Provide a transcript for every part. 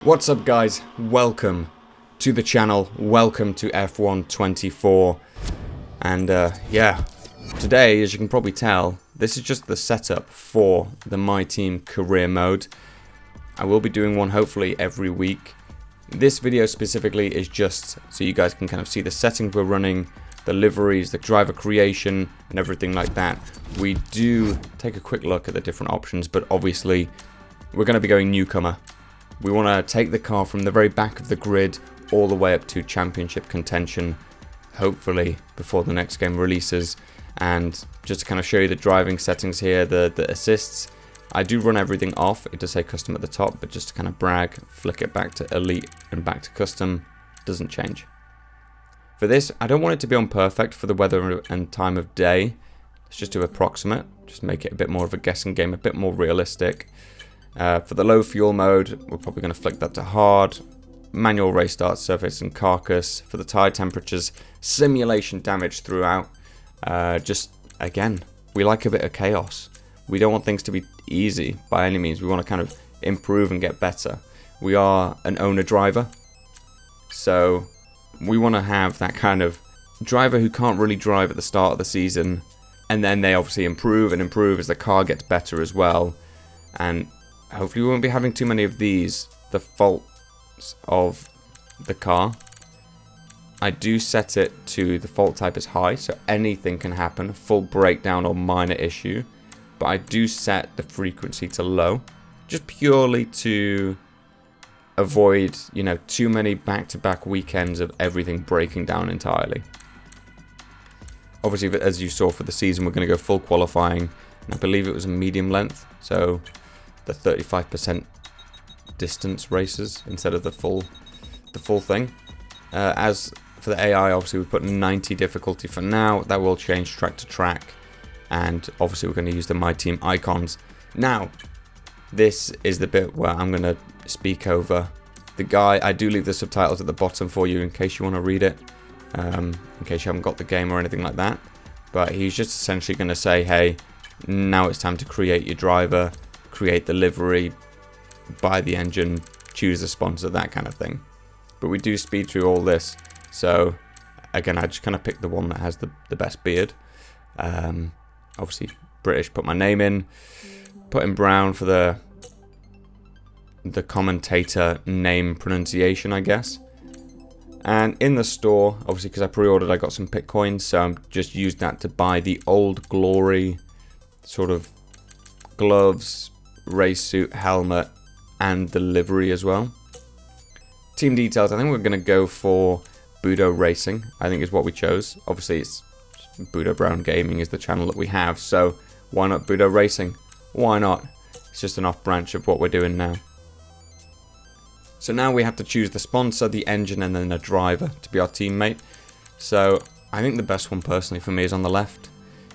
What's up guys, welcome to the channel, welcome to F1 24, and yeah, today as you can probably tell, this is just the setup for the My Team career mode. I will be doing one hopefully every week. This video specifically is just so you guys can kind of see the settings we're running, the liveries, the driver creation and everything like that. We do take a quick look at the different options, but obviously we're going to be going newcomer. We want to take the car from the very back of the grid all the way up to championship contention, hopefully before the next game releases. And just to kind of show you the driving settings here, the assists, I do run everything off. It does say custom at the top, but just to kind of brag, flick it back to elite and back to custom, doesn't change. For this, I don't want it to be on perfect for the weather and time of day. Let's just do approximate, just make it a bit more of a guessing game, a bit more realistic. For the low fuel mode, we're probably going to flick that to hard. Manual race start, surface and carcass. For the tire temperatures, simulation damage throughout. Just, again, we like a bit of chaos. We don't want things to be easy by any means. We want to kind of improve and get better. We are an owner driver, so we want to have that kind of driver who can't really drive at the start of the season, and then they obviously improve and improve as the car gets better as well. And hopefully we won't be having too many of these, the faults of the car. I do set it to the fault type as high, so anything can happen, full breakdown or minor issue. But I do set the frequency to low, just purely to avoid, you know, too many back-to-back weekends of everything breaking down entirely. Obviously, as you saw for the season, we're going to go full qualifying, and I believe it was a medium length, so the 35% distance races instead of the full thing. As for the AI, obviously we put 90 difficulty for now. That will change track to track, and obviously we're going to use the My Team icons. Now, this is the bit where I'm going to speak over the guy. I do leave the subtitles at the bottom for you in case you want to read it, in case you haven't got the game or anything like that. But he's just essentially going to say, hey, now it's time to create your driver, create the livery, buy the engine, choose the sponsor, that kind of thing. But we do speed through all this, so again I just kind of picked the one that has the best beard. Obviously British, put my name in, put in Brown for the commentator name pronunciation, I guess. And in the store, obviously because I pre-ordered, I got some pit coins, so I'm just used that to buy the Old Glory sort of gloves, race suit, helmet, and the livery as well. Team details, I think we're going to go for Budo Racing, I think is what we chose. Obviously it's Budo Brown Gaming is the channel that we have, so why not Budo Racing? Why not? It's just an off branch of what we're doing now. So now we have to choose the sponsor, the engine, and then a driver to be our teammate. So I think the best one personally for me is on the left.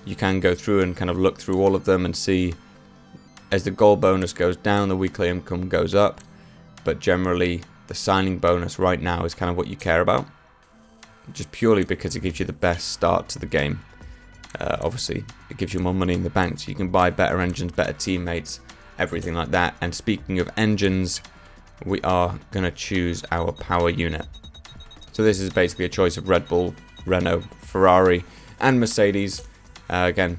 You can go through and kind of look through all of them and see as the gold bonus goes down, the weekly income goes up. But generally, the signing bonus right now is kind of what you care about. Just purely because it gives you the best start to the game. Obviously, it gives you more money in the bank, so you can buy better engines, better teammates, everything like that. And speaking of engines, we are going to choose our power unit. So this is basically a choice of Red Bull, Renault, Ferrari, and Mercedes. Again,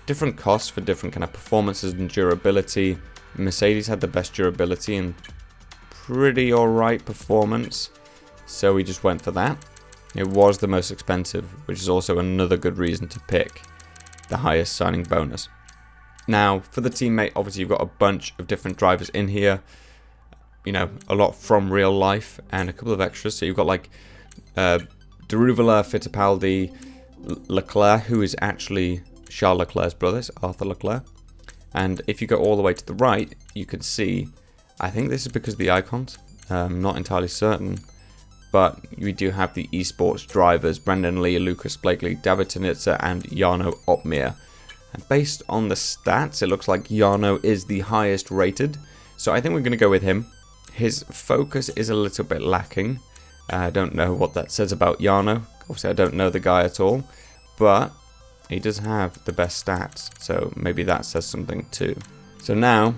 different costs for different kind of performances and durability. Mercedes had the best durability and pretty alright performance, so we just went for that. It was the most expensive, which is also another good reason to pick the highest signing bonus. Now, for the teammate, obviously you've got a bunch of different drivers in here. You know, a lot from real life and a couple of extras. So you've got like Deruvala, Fittipaldi, Leclerc, who is actually Charles Leclerc's brother, Arthur Leclerc. And if you go all the way to the right, you can see, I think this is because of the icons, I'm not entirely certain, but we do have the esports drivers, Brendan Lee, Lucas Blakely, David Tanitsa, and Jarno Opmeer. And based on the stats, it looks like Jarno is the highest rated, so I think we're going to go with him. His focus is a little bit lacking. I don't know what that says about Jarno. Obviously, I don't know the guy at all, but he does have the best stats, so maybe that says something too. So now,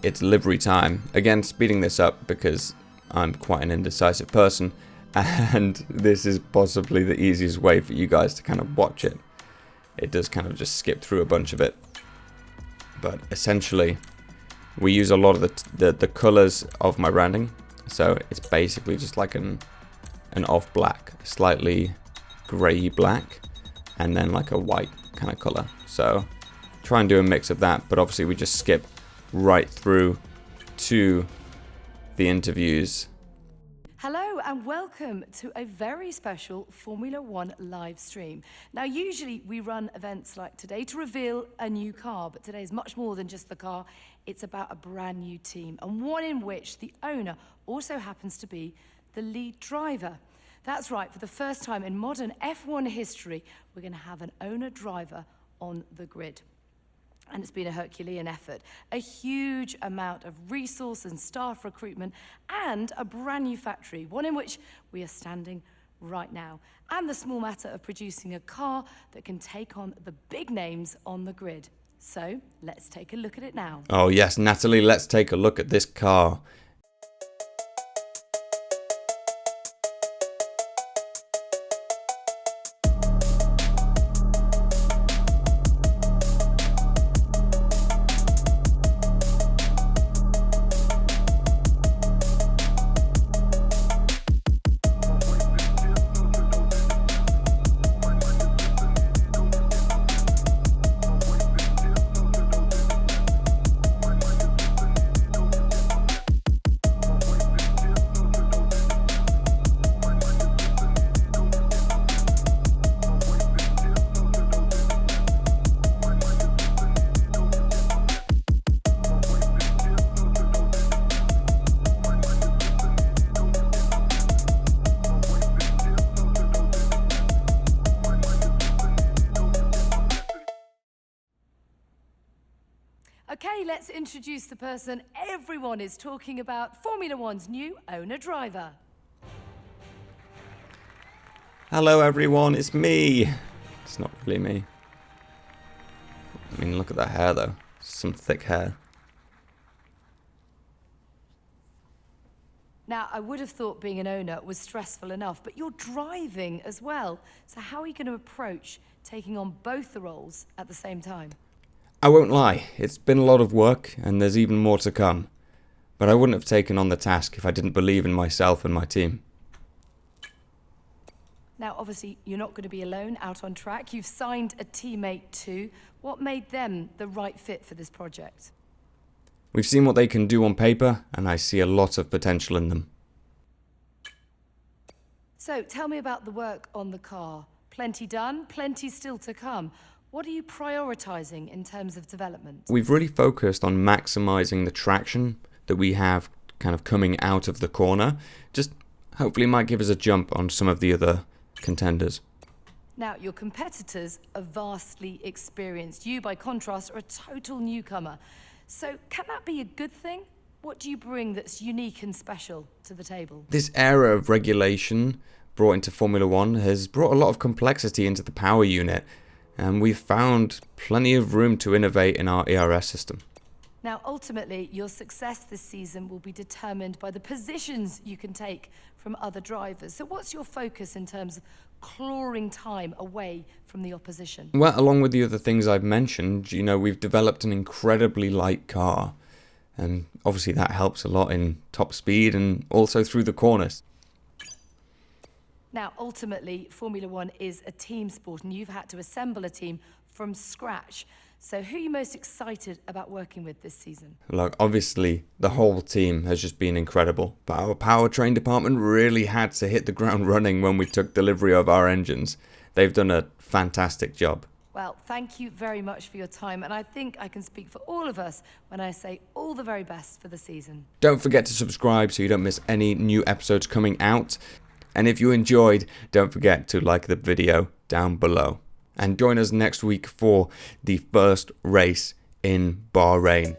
it's livery time. Again, speeding this up because I'm quite an indecisive person, and this is possibly the easiest way for you guys to kind of watch it. It does kind of just skip through a bunch of it. But essentially, we use a lot of the colors of my branding. So it's basically just like an off black, slightly grey black, and then like a white kind of color. So try and do a mix of that, but obviously we just skip right through to the interviews. Hello and welcome to a very special Formula One live stream. Now usually we run events like today to reveal a new car, but today is much more than just the car. It's about a brand new team, and one in which the owner also happens to be the lead driver. That's right, for the first time in modern F1 history, we're going to have an owner-driver on the grid. And it's been a Herculean effort, a huge amount of resource and staff recruitment, and a brand new factory, one in which we are standing right now. And the small matter of producing a car that can take on the big names on the grid. So let's take a look at it now. Oh yes, Natalie, let's take a look at this car. Okay, let's introduce the person everyone is talking about, Formula One's new owner-driver. Hello everyone, it's me. It's not really me. I mean, look at that hair though. Some thick hair. Now, I would have thought being an owner was stressful enough, but you're driving as well. So how are you going to approach taking on both the roles at the same time? I won't lie, it's been a lot of work and there's even more to come. But I wouldn't have taken on the task if I didn't believe in myself and my team. Now, obviously, you're not going to be alone out on track. You've signed a teammate too. What made them the right fit for this project? We've seen what they can do on paper, and I see a lot of potential in them. So, tell me about the work on the car. Plenty done, plenty still to come. What are you prioritizing in terms of development? We've really focused on maximizing the traction that we have kind of coming out of the corner. Just hopefully might give us a jump on some of the other contenders. Now, your competitors are vastly experienced. You, by contrast, are a total newcomer. So, can that be a good thing? What do you bring that's unique and special to the table? This era of regulation brought into Formula One has brought a lot of complexity into the power unit, and we've found plenty of room to innovate in our ERS system. Now, ultimately, your success this season will be determined by the positions you can take from other drivers. So what's your focus in terms of clawing time away from the opposition? Well, along with the other things I've mentioned, you know, we've developed an incredibly light car. And obviously that helps a lot in top speed and also through the corners. Now, ultimately, Formula One is a team sport, and you've had to assemble a team from scratch. So who are you most excited about working with this season? Look, obviously, the whole team has just been incredible. But our powertrain department really had to hit the ground running when we took delivery of our engines. They've done a fantastic job. Well, thank you very much for your time, and I think I can speak for all of us when I say all the very best for the season. Don't forget to subscribe so you don't miss any new episodes coming out. And if you enjoyed, don't forget to like the video down below. And join us next week for the first race in Bahrain.